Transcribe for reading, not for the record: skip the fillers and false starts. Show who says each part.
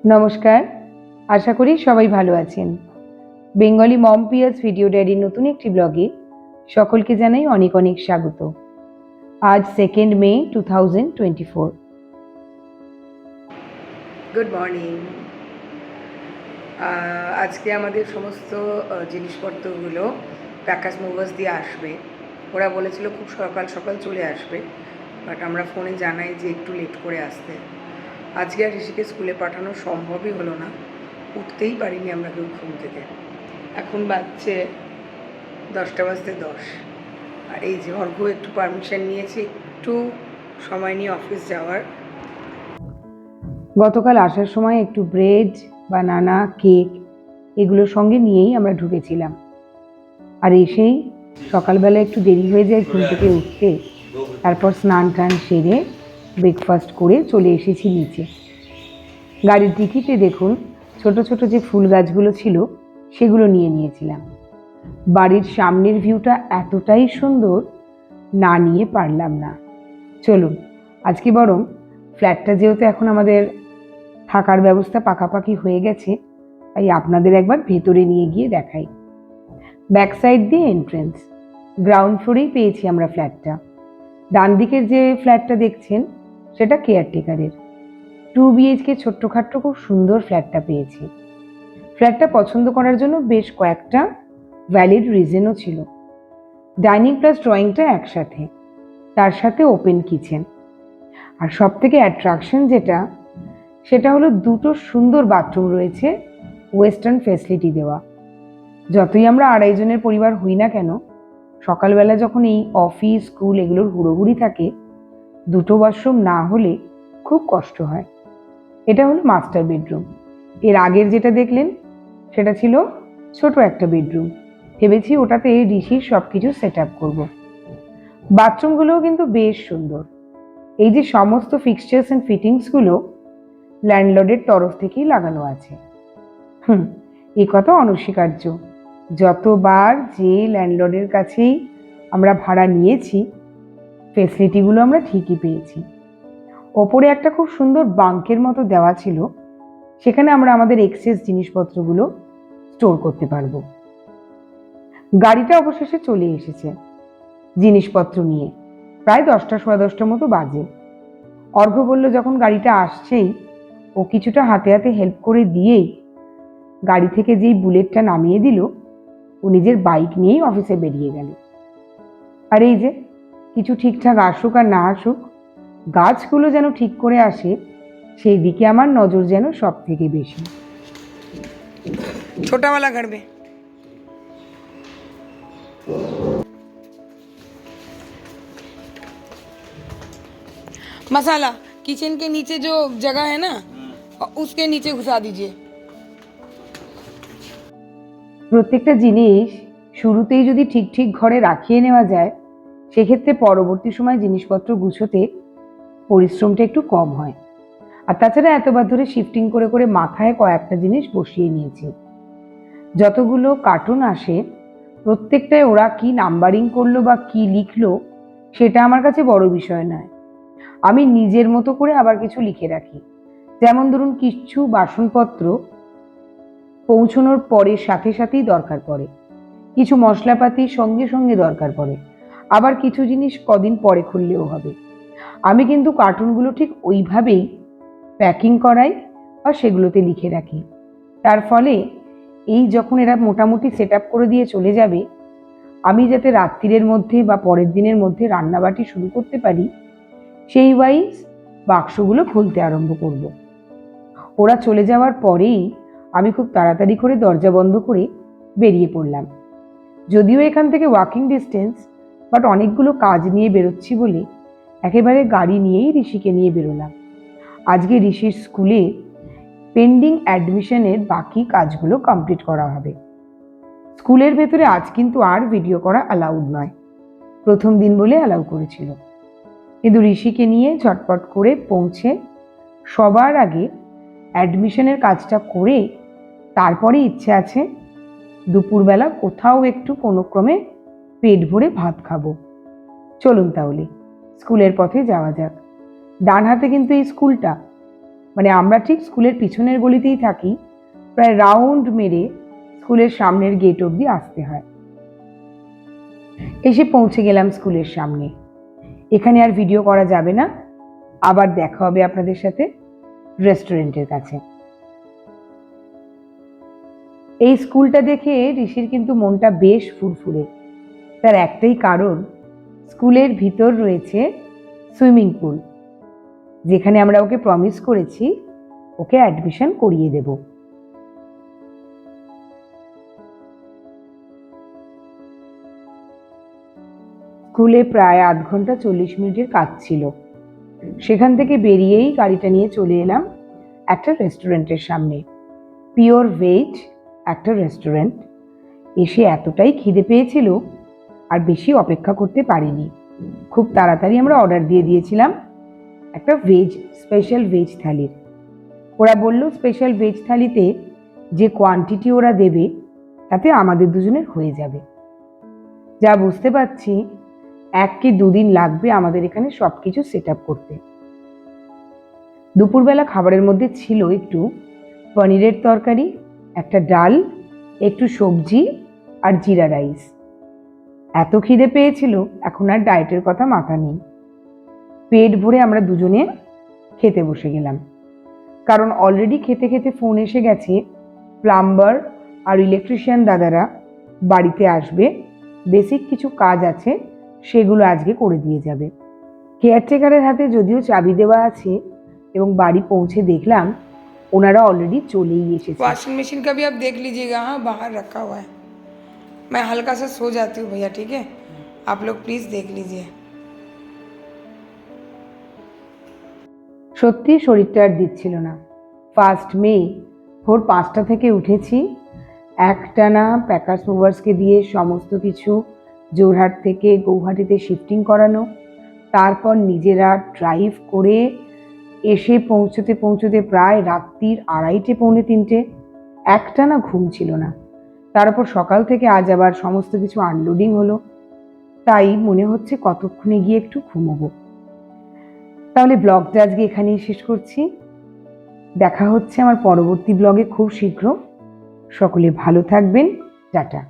Speaker 1: নমস্কার, আশা করি সবাই ভালো আছেন। বেঙ্গলি মম পিয়ার্স ভিডিও ডায়েরির নতুন একটি ব্লগে সকলকে জানাই অনেক অনেক স্বাগত। আজ 2 মে 2024।
Speaker 2: Good morning. আজকে আমাদের সমস্ত জিনিসপত্রগুলো প্যাকাস মুভার্স দিয়ে আসবে। ওরা বলেছিল খুব সকাল সকাল চলে আসবে, বাট আমরা ফোনে জানাই যে একটু লেট করে আসতে। আজকে আর ঋষিকে স্কুলে পাঠানো সম্ভবই হলো না, উঠতেই পারিনি আমরা কেউ ঘুম থেকে। এখন বাজছে 10:10। আর এই যে অর্ঘ্য একটু পারমিশন নিয়েছে একটু সময় নিয়ে অফিস যাওয়ার।
Speaker 1: গতকাল আসার সময় একটু ব্রেড, বানানা, কেক এগুলোর সঙ্গে নিয়েই আমরা ঢুকেছিলাম। আর এসেই সকালবেলা একটু দেরি হয়ে যায় ঘুম থেকে উঠতে। তারপর স্নান টান সেরে ব্রেকফাস্ট করে চলে এসেছি নিচে। গাড়ির টিকিটে দেখুন ছোট ছোট যে ফুল গাছগুলো ছিল সেগুলো নিয়ে নিয়েছিলাম। বাড়ির সামনের ভিউটা এতটাই সুন্দর, না নিয়ে পারলাম না। চলুন আজকে বরং ফ্ল্যাটটা যেহেতু এখন আমাদের থাকার ব্যবস্থা পাকাপাকি হয়ে গেছে, তাই আপনাদের একবার ভেতরে নিয়ে গিয়ে দেখাই। ব্যাক সাইড দিয়ে এন্ট্রেন্স, গ্রাউন্ড ফ্লোরেই পেয়েছি আমরা ফ্ল্যাটটা। ডান দিকের যে ফ্ল্যাটটা দেখছেন সেটা কেয়ারটেকারের। 2 BHK ছোট্টখাট্ট খুব সুন্দর ফ্ল্যাটটা পেয়েছি। ফ্ল্যাটটা পছন্দ করার জন্য বেশ কয়েকটা ভ্যালিড রিজনও ছিল। ডাইনিং প্লাস ড্রয়িংটা একসাথে, তার সাথে ওপেন কিচেন। আর সব থেকে অ্যাট্রাকশন যেটা, সেটা হলো দুটো সুন্দর বাথরুম রয়েছে, ওয়েস্টার্ন ফেসিলিটি দেওয়া। যতই আমরা 2.5 জনের পরিবার হই না কেন, সকালবেলা যখন এই অফিস স্কুল এগুলোর হুড়োহুড়ি থাকে, দুটো ওয়াশরুম না হলে খুব কষ্ট হয়। এটা হলো মাস্টার বেডরুম। এর আগের যেটা দেখলেন সেটা ছিল ছোট একটা বেডরুম। ভেবেছি ওটাতে ঋষির সব কিছু সেট আপ করবো। বাথরুমগুলোও কিন্তু বেশ সুন্দর। এই যে সমস্ত ফিক্সচার্স অ্যান্ড ফিটিংসগুলো ল্যান্ডলর্ডের তরফ থেকেই লাগানো আছে। এই কথা অনস্বীকার্য। যতবার যে ল্যান্ডলর্ডের কাছেই আমরা ভাড়া নিয়েছি, ফেসিলিটিগুলো আমরা ঠিকই পেয়েছি। ওপরে একটা খুব সুন্দর বাঙ্কের মতো দেওয়া ছিল, সেখানে আমরা আমাদের এক্সেস জিনিসপত্রগুলো স্টোর করতে পারবো। গাড়িটা অবশেষে চলে এসেছে জিনিসপত্র নিয়ে। প্রায় 10টা সোয়া 10টা মতো বাজে। অর্ঘ্য বলল যখন গাড়িটা আসছেই ও কিছুটা হাতে হাতে হেল্প করে দিয়েই গাড়ি থেকে যেই বুলেটটা নামিয়ে দিল, ও নিজের বাইক নিয়েই অফিসে বেরিয়ে গেল। আর এই যে কিছু ঠিকঠাক আসুক আর না আসুক, গাছগুলো যেন ঠিক করে আসে সেই দিকে আমার নজর যেন সব থেকে বেশি।
Speaker 2: ছোটাওয়ালা ঘর में मसाला किचन के नीचे जो जगह है ना, उसके नीचे घुसा दीजिए।
Speaker 1: প্রত্যেকটা জিনিস শুরুতেই যদি ঠিক ঠিক ঘরে রাখিয়ে নেওয়া যায়, সেক্ষেত্রে পরবর্তী সময় জিনিসপত্র গুছোতে পরিশ্রমটা একটু কম হয়। আর তাছাড়া এতবার ধরে শিফটিং করে করে মাথায় কয়েকটা জিনিস বসিয়ে নিয়েছি। যতগুলো কার্টুন আসে প্রত্যেকটায় ওরা কি নাম্বারিং করলো বা কি লিখলো সেটা আমার কাছে বড় বিষয় নয়। আমি নিজের মতো করে আবার কিছু লিখে রাখি। যেমন ধরুন কিছু বাসনপত্র পৌঁছানোর পরে সাথে সাথেই দরকার পড়ে, কিছু মশলাপাতি সঙ্গে সঙ্গে দরকার পড়ে, আবার কিছু জিনিস কদিন পরে খুললেও হবে। আমি কিন্তু কার্টুনগুলো ঠিক ওইভাবেই প্যাকিং করাই বা সেগুলোতে লিখে রাখি। তার ফলে এই যখন এরা মোটামুটি সেট আপ করে দিয়ে চলে যাবে, আমি যাতে রাত্রিরের মধ্যে বা পরের দিনের মধ্যে রান্নাবাটি শুরু করতে পারি, সেই ওয়াইজ বাক্সগুলো খুলতে আরম্ভ করব। ওরা চলে যাওয়ার পরেই আমি খুব তাড়াতাড়ি করে দরজা বন্ধ করে বেরিয়ে পড়লাম। যদিও এখান থেকে ওয়াকিং ডিস্টেন্স, বাট অনেকগুলো কাজ নিয়ে বেরোচ্ছি বলে একেবারে গাড়ি নিয়েই ঋষিকে নিয়ে বেরোলাম। আজকে ঋষির স্কুলে পেন্ডিং অ্যাডমিশনের বাকি কাজগুলো কমপ্লিট করা হবে। স্কুলের ভেতরে আজ কিন্তু আর ভিডিও করা অ্যালাউড নয়, প্রথম দিন বলে অ্যালাউ করেছিল। কিন্তু ঋষিকে নিয়ে ঝটপট করে পৌঁছে সবার আগে অ্যাডমিশনের কাজটা করে তারপরে ইচ্ছে আছে দুপুরবেলা কোথাও একটু কোনো ক্রমে পেট ভরে ভাত খাবো। চলুন তাহলে স্কুলের পথে যাওয়া যাক। ডান হাতে কিন্তু এই স্কুলটা, মানে আমরা ঠিক স্কুলের পিছনের গলিতেই থাকি, প্রায় রাউন্ড মেরে স্কুলের সামনের গেট অবধি আসতে হয়। এসে পৌঁছে গেলাম স্কুলের সামনে। এখানে আর ভিডিও করা যাবে না, আবার দেখা হবে আপনাদের সাথে রেস্টুরেন্টের কাছে। এই স্কুলটা দেখে ঋষির কিন্তু মনটা বেশ ফুরফুরে। তার একটাই কারণ, স্কুলের ভিতর রয়েছে সুইমিং পুল, যেখানে আমরা ওকে প্রমিস করেছি ওকে অ্যাডমিশন করিয়ে দেব। স্কুলে প্রায় 1/2 ঘন্টা 40 মিনিটের কাজ ছিল। সেখান থেকে বেরিয়েই গাড়িটা নিয়ে চলে এলাম একটা রেস্টুরেন্টের সামনে। পিওর ভেজ একটা রেস্টুরেন্ট। এসে এতটাই খিদে পেয়েছিল আর বেশি অপেক্ষা করতে পারিনি। খুব তাড়াতাড়ি আমরা অর্ডার দিয়ে দিয়েছিলাম একটা স্পেশাল ভেজ থালির। ওরা বলল স্পেশাল ভেজ থালিতে যে কোয়ান্টিটি ওরা দেবে তাতে আমাদের দুজনের হয়ে যাবে। যা বুঝতে পারছি 1 কি 2 দিন লাগবে আমাদের এখানে সব কিছু সেট আপ করতে। দুপুরবেলা খাবারের মধ্যে ছিল একটু পনিরের তরকারি, একটা ডাল, একটু সবজি আর জিরা রাইস। এত খিদে পেয়েছিল এখন আর ডায়েটের কথা মাথা নেই। পেট ভরে আমরা দুজনে খেতে বসে গেলাম, কারণ অলরেডি খেতে খেতে ফোন এসে গেছে প্লাম্বার আর ইলেকট্রিশিয়ান দাদারা বাড়িতে আসবে, বেসিক কিছু কাজ আছে সেগুলো আজকে করে দিয়ে যাবে। কেয়ারটেকারের হাতে যদিও চাবি দেওয়া আছে এবং বাড়ি পৌঁছে দেখলাম ওনারা অলরেডি চলেই এসেছে।
Speaker 2: वॉशिंग मशीन का भी आप देख लीजिएगा, हाँ बाहर रखा हुआ है। मैं हल्का सा सो जाती हूँ भैया, ठीक है, आप लोग प्लीज़ देख लीजिए।
Speaker 1: সত্যি শরীরটা আর দিচ্ছিল না। 1 মে ভোর 5টা থেকে উঠেছি, একটানা প্যাকার্স মুভার্সকে দিয়ে সমস্ত কিছু জোরহাট থেকে গৌহাটিতে শিফটিং করানো, তারপর নিজেরা ড্রাইভ করে এসে পৌঁছতে পৌঁছতে প্রায় রাত্রির 2:30 পৌনে 3টে। একটানা ঘুম ছিল না। তারপর সকাল থেকে আজ আবার সমস্ত কিছু আনলোডিং হলো, তাই মনে হচ্ছে কতক্ষণে গিয়ে একটু ঘুমোবো। তাহলে ব্লগটা আজকে এখানেই শেষ করছি। দেখা হচ্ছে আমার পরবর্তী ব্লগে খুব শীঘ্র। সকলে ভালো থাকবেন। টাটা।